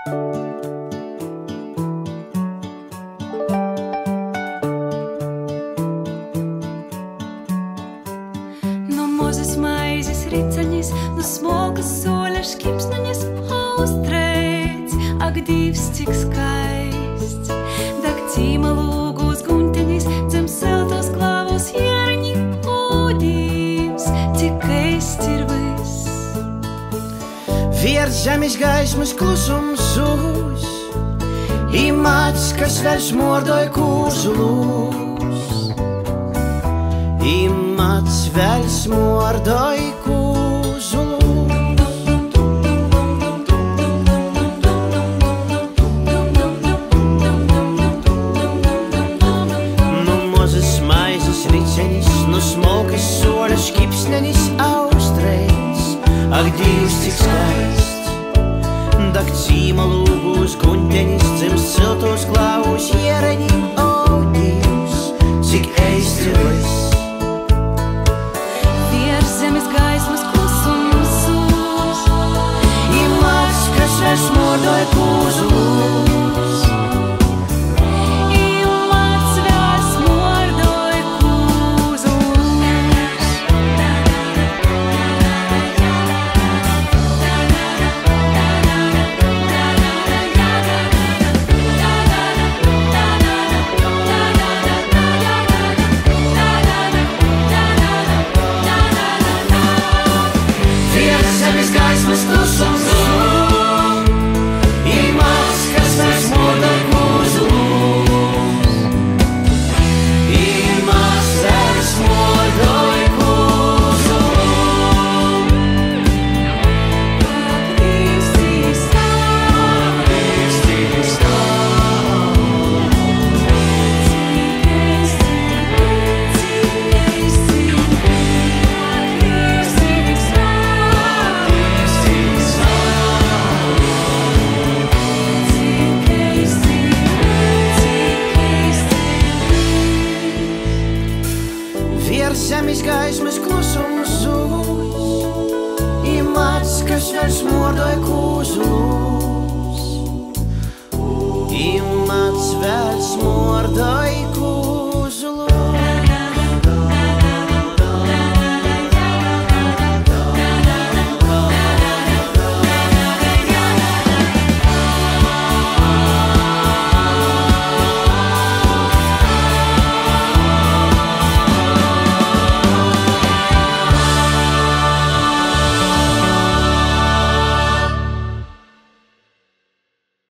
No mozas maizes ricaņas, no smokas soļa škipsnaņas austrēts, ak Dīvs, cik skaists. Dak cīma lūgos gunteņas, dzem siltos klāvos jēraņi, o Dīvs, cik eists ir viss. Viers zemes gaismas klusums zūs, I mads, kas vēl smordoj kūzulūs. I mads vēl smordoj kūzulūs. Nu mozas maizes ricenis, nu smokas soļa škipsnenis austrēts, ak Dīvs, cik skaists. Dak cīma lūgos guntenis, dzimst siltos klāvos jēraņi, o Dīvs, cik eists ir viss. Viers zemes gaismas klusums zūs, I mads, kas vēl smordoj kūzulūs.